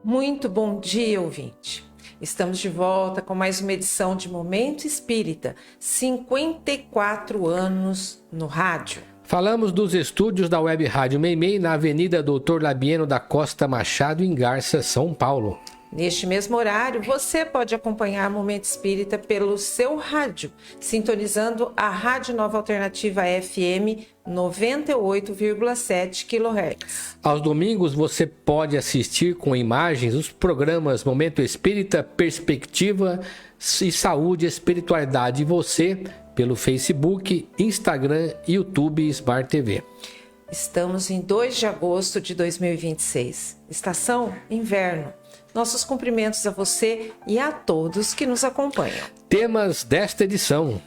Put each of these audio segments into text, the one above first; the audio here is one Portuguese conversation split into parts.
Muito bom dia, ouvinte. Estamos de volta com mais uma edição de Momento Espírita, 54 anos no rádio. Falamos dos estúdios da Web Rádio Meimei na Avenida Doutor Labieno da Costa Machado, em Garça, São Paulo. Neste mesmo horário, você pode acompanhar Momento Espírita pelo seu rádio, sintonizando a Rádio Nova Alternativa FM 98,7 kHz. Aos domingos, você pode assistir com imagens os programas Momento Espírita, Perspectiva e Saúde e Espiritualidade. E você pelo Facebook, Instagram, YouTube e Smart TV. Estamos em 2 de agosto de 2026, estação inverno. Nossos cumprimentos a você e a todos que nos acompanham. Temas desta edição: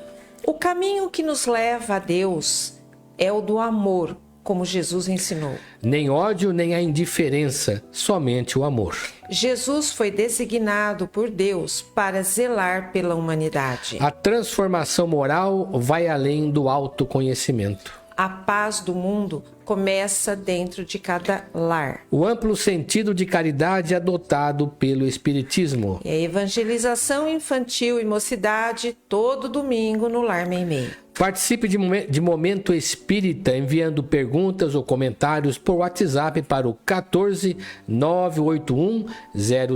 o caminho que nos leva a Deus é o do amor, como Jesus ensinou. Nem ódio, nem a indiferença, somente o amor. Jesus foi designado por Deus para zelar pela humanidade. A transformação moral vai além do autoconhecimento. A paz do mundo começa dentro de cada lar. O amplo sentido de caridade adotado pelo Espiritismo. E a evangelização infantil e mocidade todo domingo no Lar Meimei. Participe de Momento Espírita enviando perguntas ou comentários por WhatsApp para o 14 981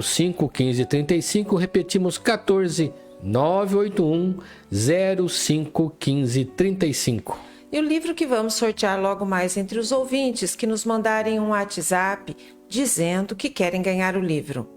05 15 35. Repetimos, 14 981 05 15 35. E o livro que vamos sortear logo mais entre os ouvintes que nos mandarem um WhatsApp dizendo que querem ganhar o livro.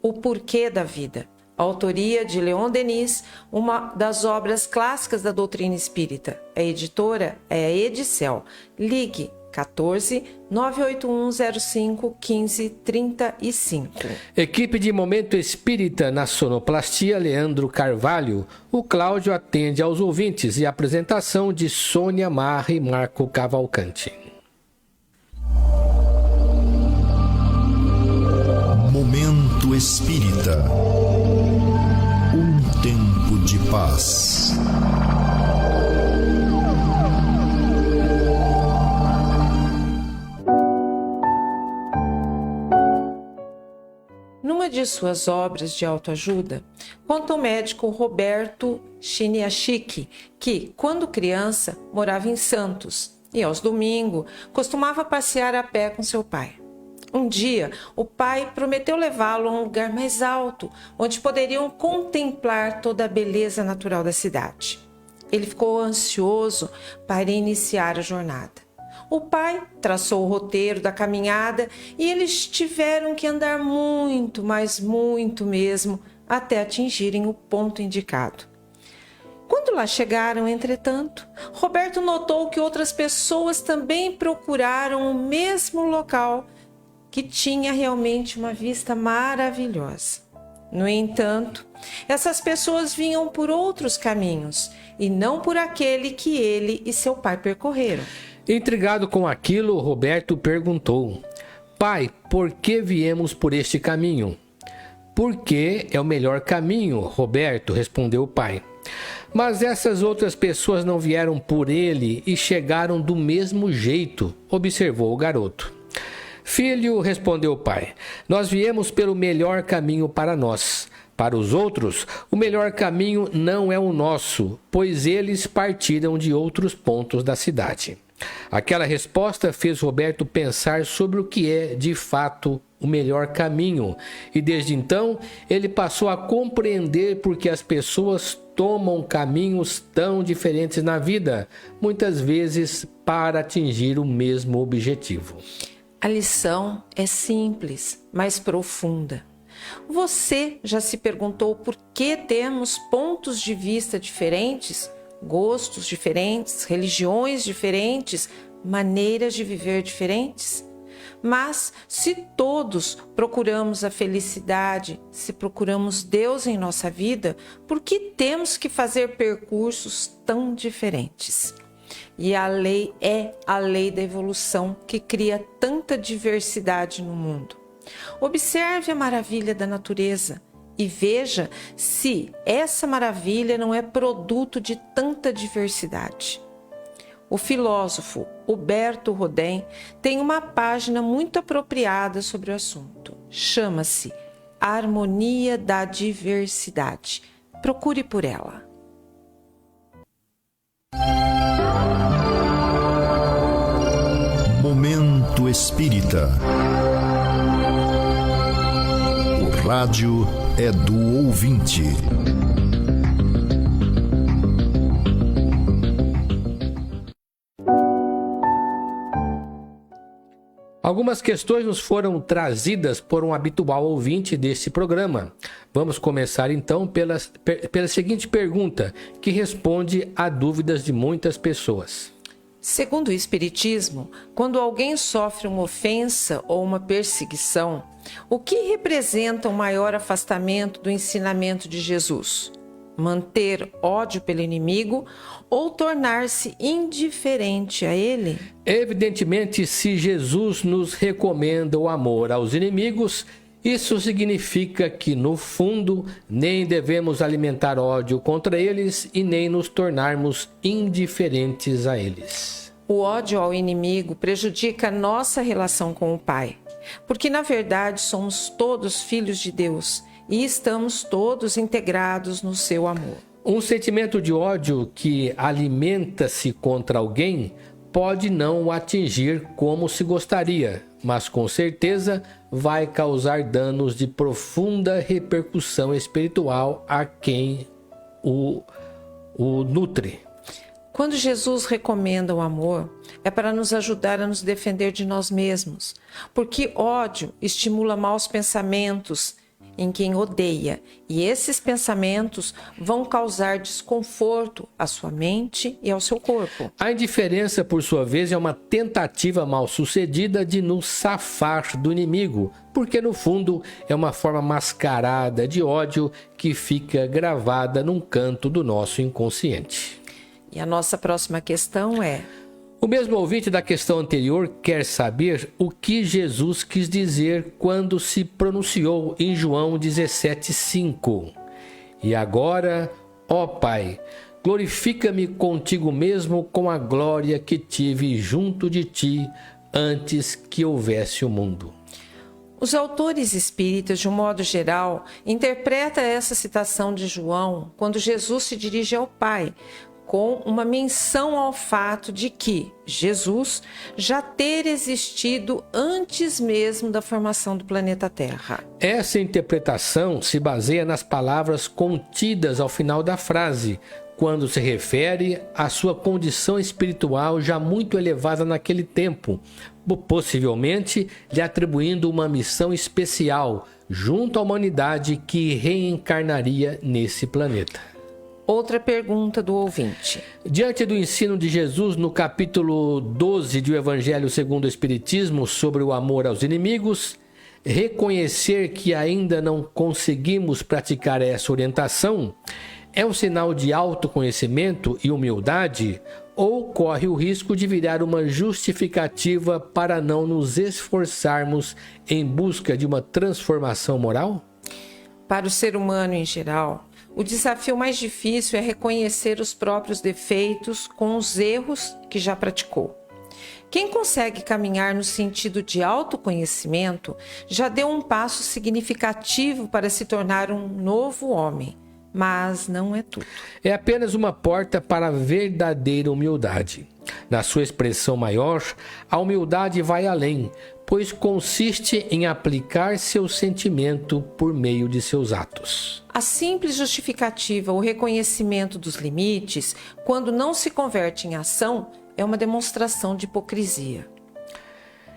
O Porquê da Vida. Autoria de Leon Denis, uma das obras clássicas da doutrina espírita. A editora é a Edicel. Ligue 14 981 05 15 35. Equipe de Momento Espírita na sonoplastia Leandro Carvalho. O Cláudio atende aos ouvintes e a apresentação de Sônia Marra e Marco Cavalcante. Momento Espírita. Um tempo de paz. Numa de suas obras de autoajuda, conta o médico Roberto Chiniachiki que, quando criança, morava em Santos e, aos domingos, costumava passear a pé com seu pai. Um dia, o pai prometeu levá-lo a um lugar mais alto, onde poderiam contemplar toda a beleza natural da cidade. Ele ficou ansioso para iniciar a jornada. O pai traçou o roteiro da caminhada e eles tiveram que andar muito, mas muito mesmo, até atingirem o ponto indicado. Quando lá chegaram, entretanto, Roberto notou que outras pessoas também procuraram o mesmo local, que tinha realmente uma vista maravilhosa. No entanto, essas pessoas vinham por outros caminhos e não por aquele que ele e seu pai percorreram. Intrigado com aquilo, Roberto perguntou: pai, por que viemos por este caminho? Porque é o melhor caminho, Roberto, respondeu o pai. Mas essas outras pessoas não vieram por ele e chegaram do mesmo jeito, observou o garoto. Filho, respondeu o pai, nós viemos pelo melhor caminho para nós. Para os outros, o melhor caminho não é o nosso, pois eles partiram de outros pontos da cidade. Aquela resposta fez Roberto pensar sobre o que é, de fato, o melhor caminho. E desde então, ele passou a compreender por que as pessoas tomam caminhos tão diferentes na vida, muitas vezes para atingir o mesmo objetivo. A lição é simples, mas profunda. Você já se perguntou por que temos pontos de vista diferentes, gostos diferentes, religiões diferentes, maneiras de viver diferentes? Mas se todos procuramos a felicidade, se procuramos Deus em nossa vida, por que temos que fazer percursos tão diferentes? E a lei é a lei da evolução que cria tanta diversidade no mundo. Observe a maravilha da natureza e veja se essa maravilha não é produto de tanta diversidade. O filósofo Huberto Rodin tem uma página muito apropriada sobre o assunto. chama-se Harmonia da Diversidade. Procure por ela. Momento Espírita. O rádio é do ouvinte. Algumas questões nos foram trazidas por um habitual ouvinte deste programa. Vamos começar então pela seguinte pergunta, que responde a dúvidas de muitas pessoas. Segundo o Espiritismo, quando alguém sofre uma ofensa ou uma perseguição, o que representa um maior afastamento do ensinamento de Jesus? Manter ódio pelo inimigo ou tornar-se indiferente a ele? Evidentemente, se Jesus nos recomenda o amor aos inimigos, isso significa que, no fundo, nem devemos alimentar ódio contra eles e nem nos tornarmos indiferentes a eles. O ódio ao inimigo prejudica nossa relação com o Pai, porque, na verdade, somos todos filhos de Deus e estamos todos integrados no seu amor. Um sentimento de ódio que alimenta-se contra alguém pode não o atingir como se gostaria, mas com certeza vai causar danos de profunda repercussão espiritual a quem o nutre. Quando Jesus recomenda o amor, é para nos ajudar a nos defender de nós mesmos, porque ódio estimula maus pensamentos em quem odeia, e esses pensamentos vão causar desconforto à sua mente e ao seu corpo. A indiferença, por sua vez, é uma tentativa mal-sucedida de nos safar do inimigo, porque no fundo é uma forma mascarada de ódio que fica gravada num canto do nosso inconsciente. E a nossa próxima questão é: o mesmo ouvinte da questão anterior quer saber o que Jesus quis dizer quando se pronunciou em João 17,5. E agora, ó Pai, glorifica-me contigo mesmo com a glória que tive junto de ti antes que houvesse o mundo. Os autores espíritas, de um modo geral, interpretam essa citação de João quando Jesus se dirige ao Pai, com uma menção ao fato de que Jesus já ter existido antes mesmo da formação do planeta Terra. Essa interpretação se baseia nas palavras contidas ao final da frase, quando se refere à sua condição espiritual já muito elevada naquele tempo, possivelmente lhe atribuindo uma missão especial junto à humanidade que reencarnaria nesse planeta. Outra pergunta do ouvinte. Diante do ensino de Jesus no capítulo 12 do Evangelho segundo o Espiritismo sobre o amor aos inimigos, reconhecer que ainda não conseguimos praticar essa orientação é um sinal de autoconhecimento e humildade ou corre o risco de virar uma justificativa para não nos esforçarmos em busca de uma transformação moral? Para o ser humano em geral, o desafio mais difícil é reconhecer os próprios defeitos com os erros que já praticou. Quem consegue caminhar no sentido de autoconhecimento já deu um passo significativo para se tornar um novo homem, mas não é tudo. É apenas uma porta para a verdadeira humildade. Na sua expressão maior, a humildade vai além, pois consiste em aplicar seu sentimento por meio de seus atos. A simples justificativa ou reconhecimento dos limites, quando não se converte em ação, é uma demonstração de hipocrisia.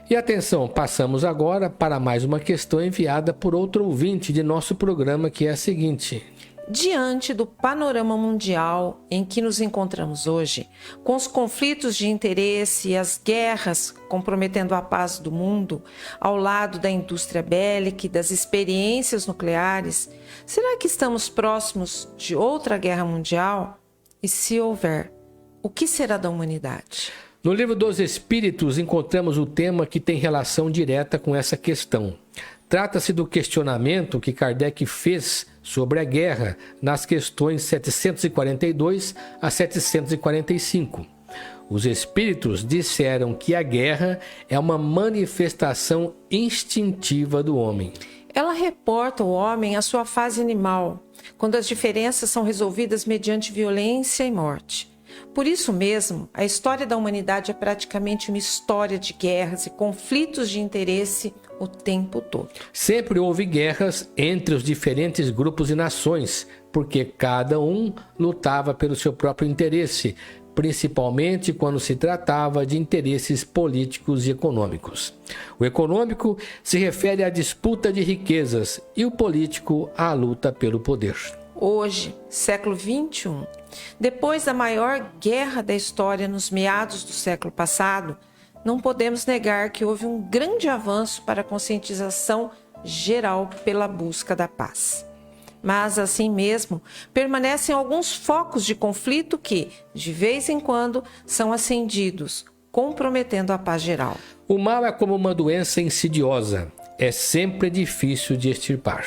E atenção, passamos agora para mais uma questão enviada por outro ouvinte de nosso programa, que é a seguinte: diante do panorama mundial em que nos encontramos hoje, com os conflitos de interesse e as guerras comprometendo a paz do mundo, ao lado da indústria bélica e das experiências nucleares, será que estamos próximos de outra guerra mundial? E se houver, o que será da humanidade? No Livro dos Espíritos encontramos o tema que tem relação direta com essa questão. Trata-se do questionamento que Kardec fez sobre a guerra nas questões 742 a 745. Os espíritos disseram que a guerra é uma manifestação instintiva do homem. Ela reporta o homem à sua fase animal, quando as diferenças são resolvidas mediante violência e morte. Por isso mesmo, a história da humanidade é praticamente uma história de guerras e conflitos de interesse o tempo todo. Sempre houve guerras entre os diferentes grupos e nações, porque cada um lutava pelo seu próprio interesse, principalmente quando se tratava de interesses políticos e econômicos. O econômico se refere à disputa de riquezas e o político à luta pelo poder. Hoje, século XXI, depois da maior guerra da história nos meados do século passado, não podemos negar que houve um grande avanço para a conscientização geral pela busca da paz. Mas, assim mesmo, permanecem alguns focos de conflito que, de vez em quando, são acendidos, comprometendo a paz geral. O mal é como uma doença insidiosa, é sempre difícil de extirpar.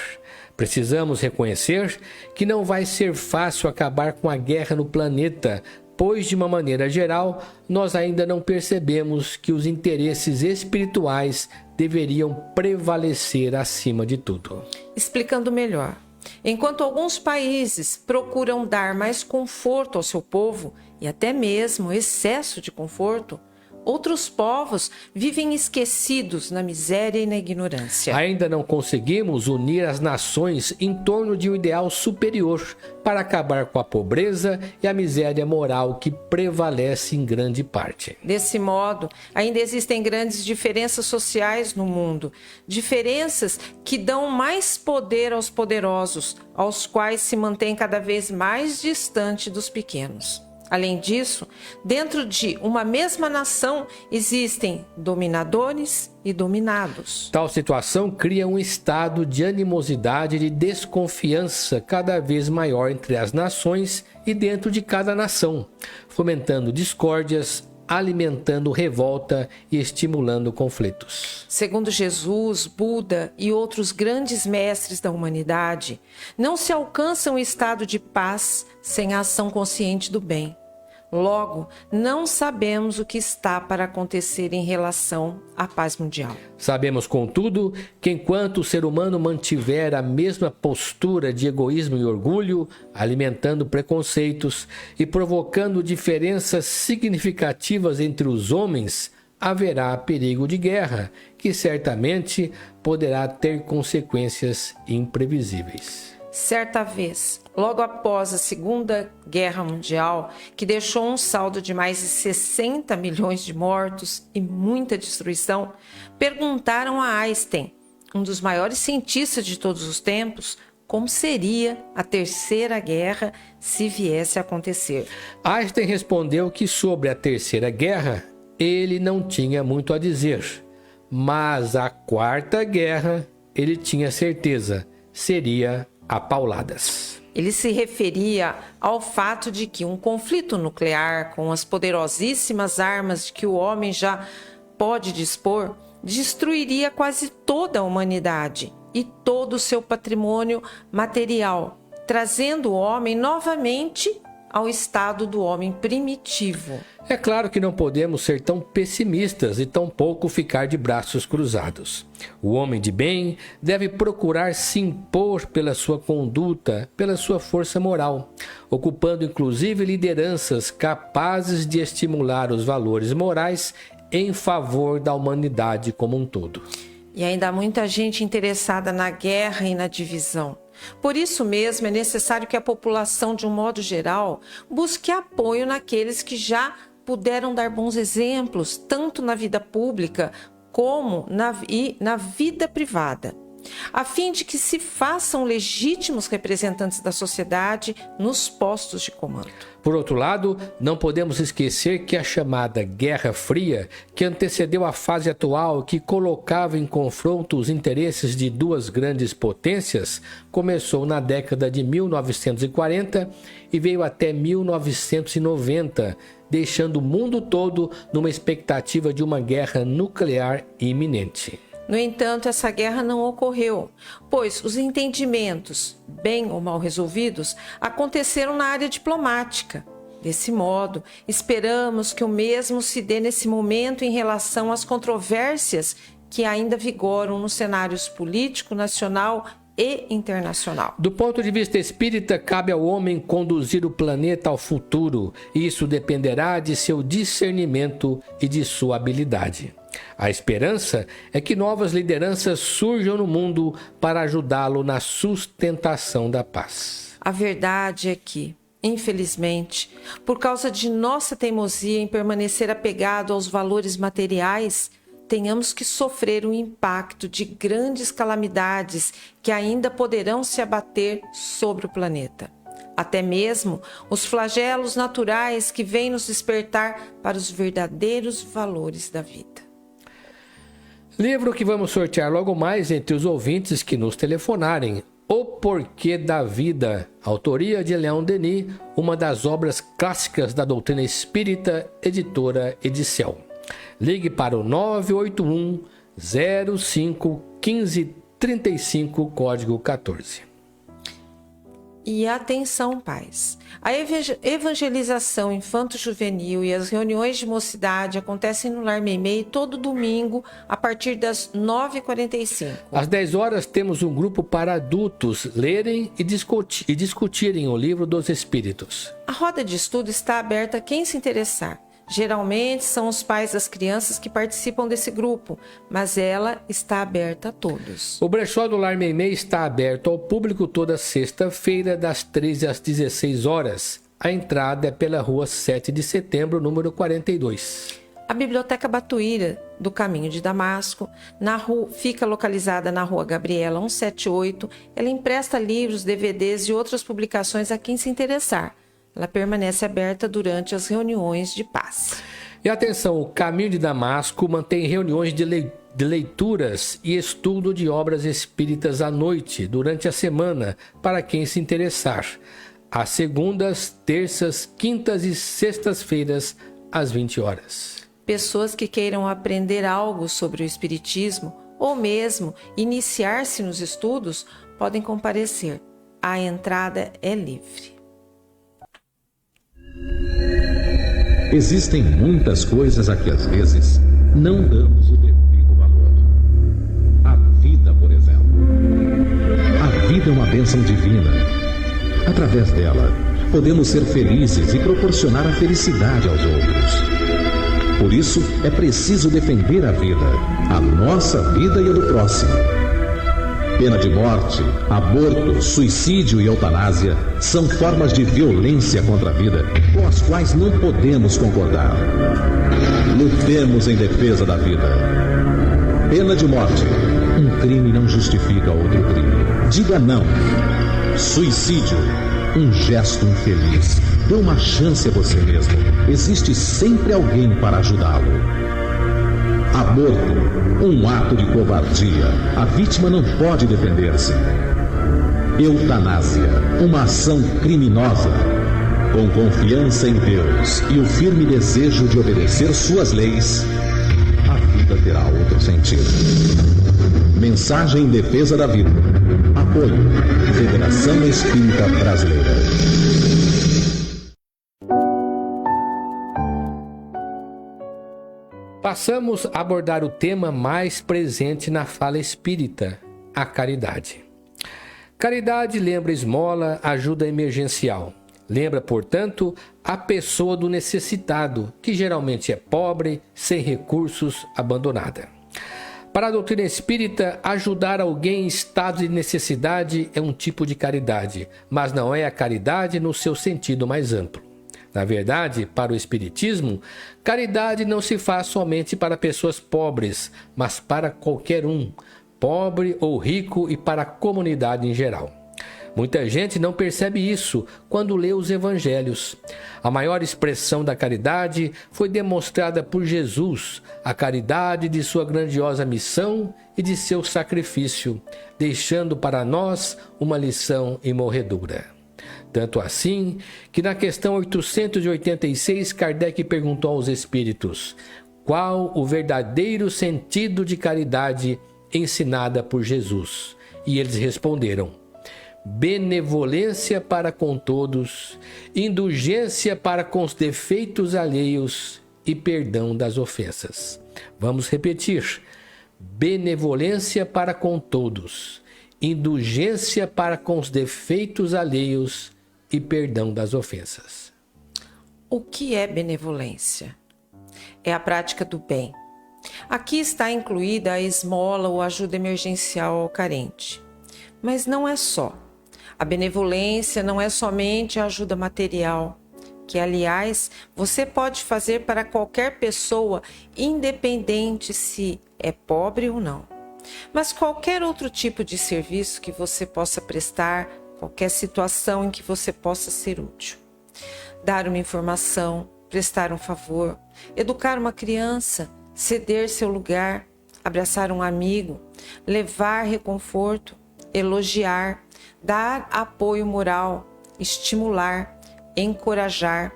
Precisamos reconhecer que não vai ser fácil acabar com a guerra no planeta, pois, de uma maneira geral, nós ainda não percebemos que os interesses espirituais deveriam prevalecer acima de tudo. Explicando melhor. Enquanto alguns países procuram dar mais conforto ao seu povo, e até mesmo excesso de conforto, outros povos vivem esquecidos na miséria e na ignorância. Ainda não conseguimos unir as nações em torno de um ideal superior para acabar com a pobreza e a miséria moral que prevalece em grande parte. Desse modo, ainda existem grandes diferenças sociais no mundo, diferenças que dão mais poder aos poderosos, aos quais se mantém cada vez mais distante dos pequenos. Além disso, dentro de uma mesma nação existem dominadores e dominados. Tal situação cria um estado de animosidade e de desconfiança cada vez maior entre as nações e dentro de cada nação, fomentando discórdias, alimentando revolta e estimulando conflitos. Segundo Jesus, Buda e outros grandes mestres da humanidade, não se alcança um estado de paz sem a ação consciente do bem. Logo, não sabemos o que está para acontecer em relação à paz mundial. Sabemos, contudo, que enquanto o ser humano mantiver a mesma postura de egoísmo e orgulho, alimentando preconceitos e provocando diferenças significativas entre os homens, haverá perigo de guerra, que certamente poderá ter consequências imprevisíveis. Certa vez, logo após a Segunda Guerra Mundial, que deixou um saldo de mais de 60 milhões de mortos e muita destruição, perguntaram a Einstein, um dos maiores cientistas de todos os tempos, como seria a Terceira Guerra se viesse a acontecer. Einstein respondeu que sobre a Terceira Guerra ele não tinha muito a dizer, mas a Quarta Guerra ele tinha certeza, seria a pauladas. Ele se referia ao fato de que um conflito nuclear com as poderosíssimas armas de que o homem já pode dispor destruiria quase toda a humanidade e todo o seu patrimônio material, trazendo o homem novamente ao estado do homem primitivo. É claro que não podemos ser tão pessimistas e tampouco ficar de braços cruzados. O homem de bem deve procurar se impor pela sua conduta, pela sua força moral, ocupando inclusive lideranças capazes de estimular os valores morais em favor da humanidade como um todo. E ainda há muita gente interessada na guerra e na divisão. Por isso mesmo, é necessário que a população, de um modo geral, busque apoio naqueles que já puderam dar bons exemplos, tanto na vida pública como na vida privada, a fim de que se façam legítimos representantes da sociedade nos postos de comando. Por outro lado, não podemos esquecer que a chamada Guerra Fria, que antecedeu a fase atual que colocava em confronto os interesses de duas grandes potências, começou na década de 1940 e veio até 1990, deixando o mundo todo numa expectativa de uma guerra nuclear iminente. No entanto, essa guerra não ocorreu, pois os entendimentos, bem ou mal resolvidos, aconteceram na área diplomática. Desse modo, esperamos que o mesmo se dê nesse momento em relação às controvérsias que ainda vigoram nos cenários político, nacional e internacional. Do ponto de vista espírita, cabe ao homem conduzir o planeta ao futuro, e isso dependerá de seu discernimento e de sua habilidade. A esperança é que novas lideranças surjam no mundo para ajudá-lo na sustentação da paz. A verdade é que, infelizmente, por causa de nossa teimosia em permanecer apegado aos valores materiais, tenhamos que sofrer o impacto de grandes calamidades que ainda poderão se abater sobre o planeta. Até mesmo os flagelos naturais que vêm nos despertar para os verdadeiros valores da vida. Livro que vamos sortear logo mais entre os ouvintes que nos telefonarem. O Porquê da Vida, autoria de Leon Denis, uma das obras clássicas da doutrina espírita, editora Edicel. Ligue para o 981 05 15 35, código 14. E atenção, pais! A evangelização infanto-juvenil e as reuniões de mocidade acontecem no Lar Meimei todo domingo a partir das 9h45. Às 10 horas temos um grupo para adultos lerem e discutirem o Livro dos Espíritos. A roda de estudo está aberta a quem se interessar. Geralmente são os pais das crianças que participam desse grupo, mas ela está aberta a todos. O brechó do Lar Meimei está aberto ao público toda sexta-feira, das 13 às 16 horas. A entrada é pela rua 7 de setembro, número 42. A Biblioteca Batuíra, do Caminho de Damasco, fica localizada na rua Gabriela 178. Ela empresta livros, DVDs e outras publicações a quem se interessar. Ela permanece aberta durante as reuniões de paz. E atenção, o Caminho de Damasco mantém reuniões de leituras e estudo de obras espíritas à noite, durante a semana, para quem se interessar. Às segundas, terças, quintas e sextas-feiras, às 20 horas. Pessoas que queiram aprender algo sobre o espiritismo ou mesmo iniciar-se nos estudos podem comparecer. A entrada é livre. Existem muitas coisas a que às vezes não damos o devido valor. A vida, por exemplo. A vida é uma bênção divina. Através dela, podemos ser felizes e proporcionar a felicidade aos outros. Por isso, é preciso defender a vida, a nossa vida e a do próximo. Pena de morte, aborto, suicídio e eutanásia são formas de violência contra a vida com as quais não podemos concordar. Lutemos em defesa da vida. Pena de morte. Um crime não justifica outro crime. Diga não. Suicídio. Um gesto infeliz. Dê uma chance a você mesmo. Existe sempre alguém para ajudá-lo. Aborto, um ato de covardia. A vítima não pode defender-se. Eutanásia, uma ação criminosa. Com confiança em Deus e o firme desejo de obedecer suas leis, a vida terá outro sentido. Mensagem em defesa da vida. Apoio. Federação Espírita Brasileira. Passamos a abordar o tema mais presente na fala espírita, a caridade. Caridade lembra esmola, ajuda emergencial. Lembra, portanto, a pessoa do necessitado, que geralmente é pobre, sem recursos, abandonada. Para a doutrina espírita, ajudar alguém em estado de necessidade é um tipo de caridade, mas não é a caridade no seu sentido mais amplo. Na verdade, para o espiritismo, caridade não se faz somente para pessoas pobres, mas para qualquer um, pobre ou rico, e para a comunidade em geral. Muita gente não percebe isso quando lê os evangelhos. A maior expressão da caridade foi demonstrada por Jesus, a caridade de sua grandiosa missão e de seu sacrifício, deixando para nós uma lição imorredora. Tanto assim que na questão 886, Kardec perguntou aos espíritos: qual o verdadeiro sentido de caridade ensinada por Jesus? E eles responderam: benevolência para com todos, indulgência para com os defeitos alheios e perdão das ofensas. Vamos repetir: benevolência para com todos, indulgência para com os defeitos alheios e perdão das ofensas. O que é benevolência? É a prática do bem. Aqui está incluída a esmola ou ajuda emergencial ao carente. Mas não é só. A benevolência não é somente a ajuda material, que, aliás, você pode fazer para qualquer pessoa, independente se é pobre ou não. Mas qualquer outro tipo de serviço que você possa prestar, qualquer situação em que você possa ser útil. Dar uma informação, prestar um favor, educar uma criança, ceder seu lugar, abraçar um amigo, levar reconforto, elogiar, dar apoio moral, estimular, encorajar,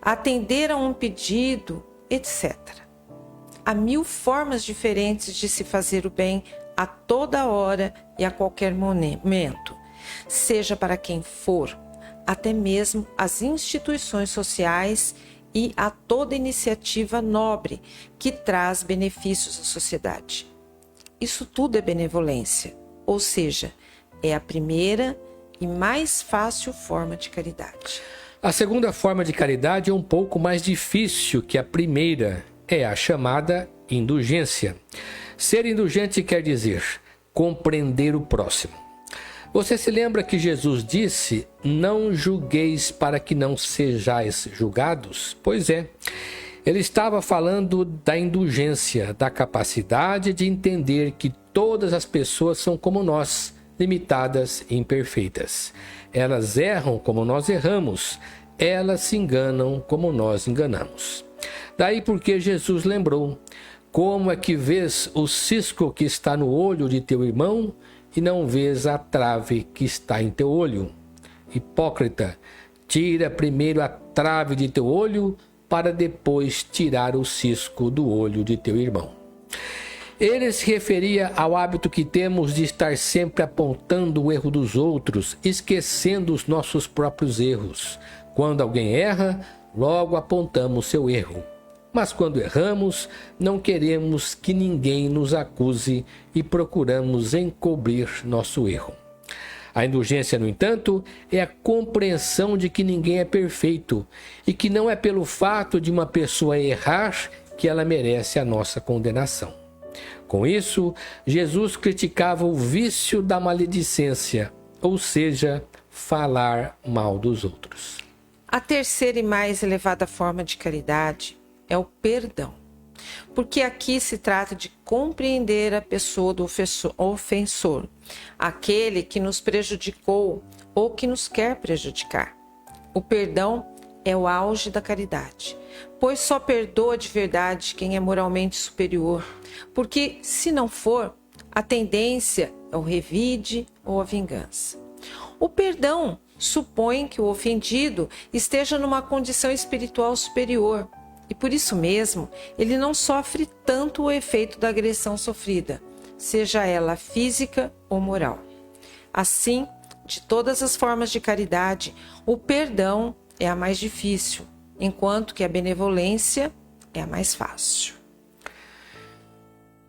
atender a um pedido, etc. Há 1000 formas diferentes de se fazer o bem a toda hora e a qualquer momento, seja para quem for, até mesmo as instituições sociais e a toda iniciativa nobre que traz benefícios à sociedade. Isso tudo é benevolência, ou seja, é a primeira e mais fácil forma de caridade. A segunda forma de caridade é um pouco mais difícil que a primeira, é a chamada indulgência. Ser indulgente quer dizer compreender o próximo. Você se lembra que Jesus disse: não julgueis para que não sejais julgados? Pois é, ele estava falando da indulgência, da capacidade de entender que todas as pessoas são como nós, limitadas e imperfeitas. Elas erram como nós erramos, elas se enganam como nós enganamos. Daí porque Jesus lembrou: como é que vês o cisco que está no olho de teu irmão e não vês a trave que está em teu olho? Hipócrita, tira primeiro a trave de teu olho, para depois tirar o cisco do olho de teu irmão. Ele se referia ao hábito que temos de estar sempre apontando o erro dos outros, esquecendo os nossos próprios erros. Quando alguém erra, logo apontamos seu erro. Mas quando erramos, não queremos que ninguém nos acuse e procuramos encobrir nosso erro. A indulgência, no entanto, é a compreensão de que ninguém é perfeito e que não é pelo fato de uma pessoa errar que ela merece a nossa condenação. Com isso, Jesus criticava o vício da maledicência, ou seja, falar mal dos outros. A terceira e mais elevada forma de caridade é o perdão, porque aqui se trata de compreender a pessoa do ofensor, aquele que nos prejudicou ou que nos quer prejudicar. O perdão é o auge da caridade, pois só perdoa de verdade quem é moralmente superior, porque, se não for, a tendência é o revide ou a vingança. O perdão supõe que o ofendido esteja numa condição espiritual superior, e por isso mesmo ele não sofre tanto o efeito da agressão sofrida, seja ela física ou moral. Assim, de todas as formas de caridade, o perdão é a mais difícil, enquanto que a benevolência é a mais fácil.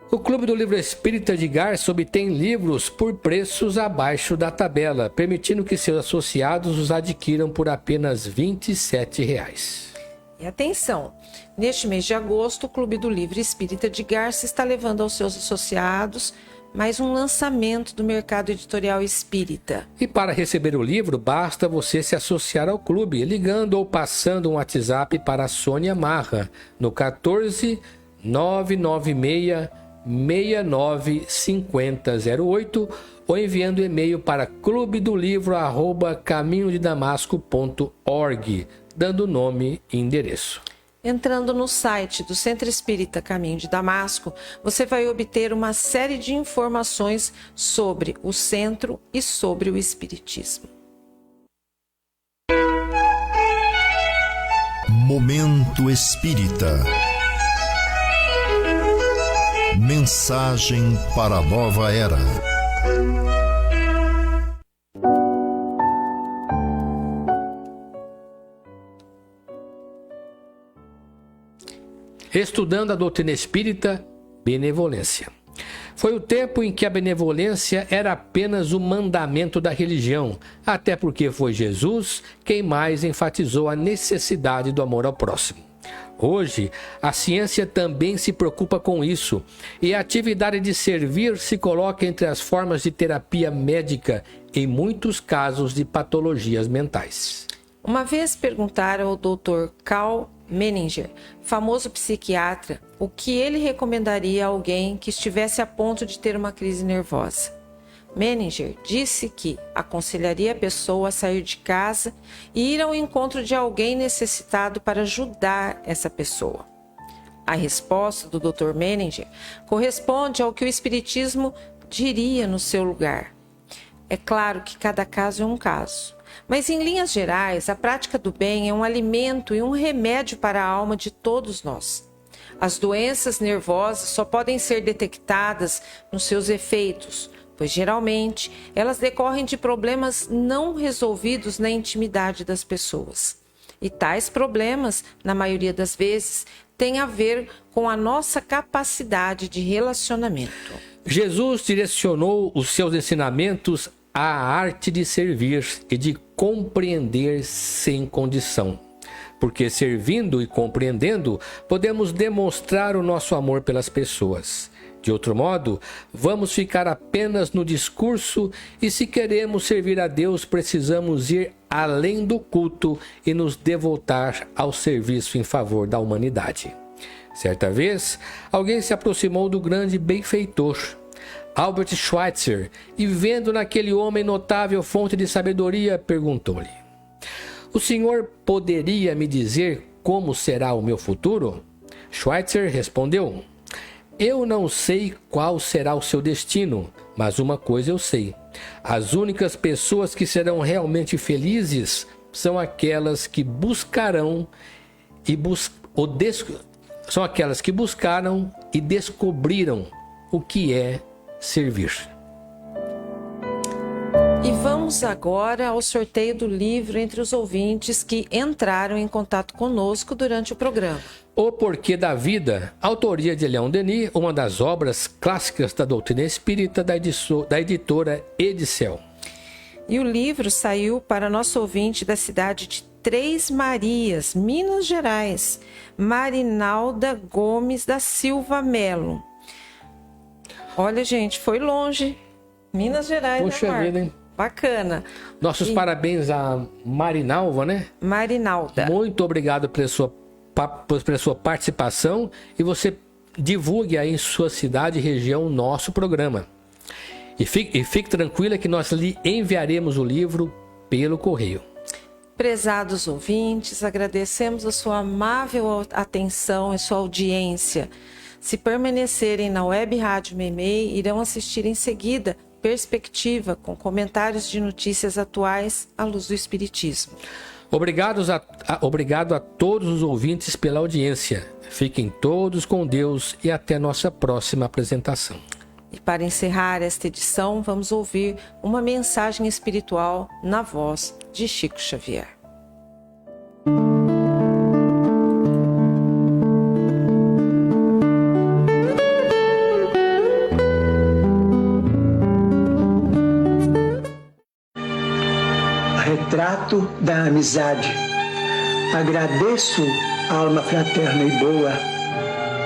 O Clube do Livro Espírita de Garça obtém livros por preços abaixo da tabela, permitindo que seus associados os adquiram por apenas R$ 27,00. E atenção, neste mês de agosto, o Clube do Livro Espírita de Garça está levando aos seus associados mais um lançamento do mercado editorial espírita. E para receber o livro, basta você se associar ao clube, ligando ou passando um WhatsApp para a Sônia Marra, no 14 996 69 5008, ou enviando e-mail para clubedolivro@caminhodedamasco.org, dando nome e endereço. Entrando no site do Centro Espírita Caminho de Damasco, você vai obter uma série de informações sobre o centro e sobre o espiritismo. Momento Espírita. Mensagem para a nova era. estudando a doutrina espírita, benevolência. Foi o tempo em que a benevolência era apenas o mandamento da religião, até porque foi Jesus quem mais enfatizou a necessidade do amor ao próximo. Hoje, a ciência também se preocupa com isso, e a atividade de servir se coloca entre as formas de terapia médica em muitos casos de patologias mentais. Uma vez perguntaram ao Dr. Carl Menninger, famoso psiquiatra, o que ele recomendaria a alguém que estivesse a ponto de ter uma crise nervosa. Menninger disse que aconselharia a pessoa a sair de casa e ir ao encontro de alguém necessitado para ajudar essa pessoa. A resposta do Dr. Menninger corresponde ao que o Espiritismo diria no seu lugar. É claro que cada caso é um caso, mas em linhas gerais, a prática do bem é um alimento e um remédio para a alma de todos nós. As doenças nervosas só podem ser detectadas nos seus efeitos, pois geralmente elas decorrem de problemas não resolvidos na intimidade das pessoas. E tais problemas, na maioria das vezes, têm a ver com a nossa capacidade de relacionamento. Jesus direcionou os seus ensinamentos à arte de servir e de compreender sem condição. Porque servindo e compreendendo, podemos demonstrar o nosso amor pelas pessoas. De outro modo, vamos ficar apenas no discurso e se queremos servir a Deus, precisamos ir além do culto e nos devotar ao serviço em favor da humanidade. Certa vez, alguém se aproximou do grande benfeitor, Albert Schweitzer, e vendo naquele homem notável fonte de sabedoria, perguntou-lhe: "O senhor poderia me dizer como será o meu futuro?" Schweitzer respondeu: "Eu não sei qual será o seu destino, mas uma coisa eu sei. As únicas pessoas que serão realmente felizes são aquelas que buscaram são aquelas que buscaram e descobriram o que é servir." E vamos agora ao sorteio do livro entre os ouvintes que entraram em contato conosco durante o programa. O Porquê da Vida, autoria de Leon Denis, uma das obras clássicas da doutrina espírita da editora Edicel. E o livro saiu para nosso ouvinte da cidade de Três Marias, Minas Gerais, Marinalda Gomes da Silva Melo. Olha, gente, foi longe. Minas Gerais, Poxa né, Marco? vida, hein? Bacana. Nossos parabéns a Marinalva, né? Marinalda. Muito obrigado pela sua participação, e você divulgue aí em sua cidade e região o nosso programa. E fique tranquila que nós lhe enviaremos o livro pelo correio. Prezados ouvintes, agradecemos a sua amável atenção e sua audiência. Se permanecerem na Web Rádio Meimei, irão assistir em seguida Perspectiva, com comentários de notícias atuais à luz do Espiritismo. Obrigado a todos os ouvintes pela audiência. Fiquem todos com Deus e até nossa próxima apresentação. E para encerrar esta edição, vamos ouvir uma mensagem espiritual na voz de Chico Xavier. Retrato da amizade. Agradeço, alma fraterna e boa,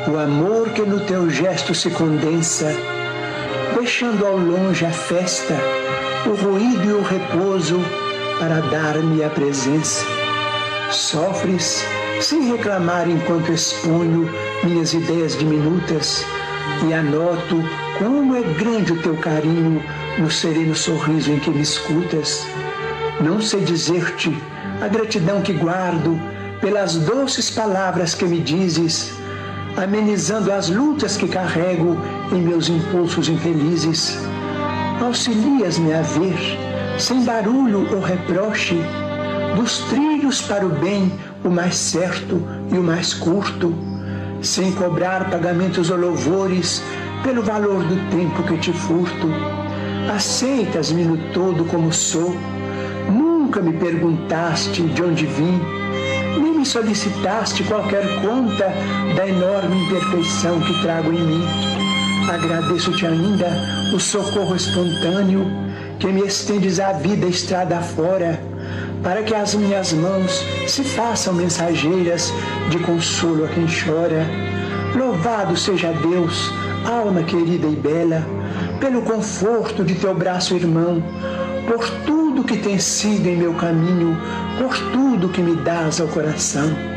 o amor que no teu gesto se condensa, deixando ao longe a festa, o ruído e o repouso para dar-me a presença. Sofres sem reclamar enquanto exponho minhas ideias diminutas e anoto como é grande o teu carinho no sereno sorriso em que me escutas. Não sei dizer-te a gratidão que guardo pelas doces palavras que me dizes, amenizando as lutas que carrego em meus impulsos infelizes. Auxilias-me a ver, sem barulho ou reproche, dos trilhos para o bem o mais certo e o mais curto, sem cobrar pagamentos ou louvores pelo valor do tempo que te furto. Aceitas-me no todo como sou. Nunca me perguntaste de onde vim, nem me nem solicitaste qualquer conta da enorme imperfeição que trago em mim. Agradeço-te ainda o socorro espontâneo que me estendes à vida estrada fora, para que as minhas mãos se façam mensageiras de consolo a quem chora. Louvado seja Deus, alma querida e bela, pelo conforto de teu braço irmão, por tudo que tem sido em meu caminho, por tudo que me dás ao coração.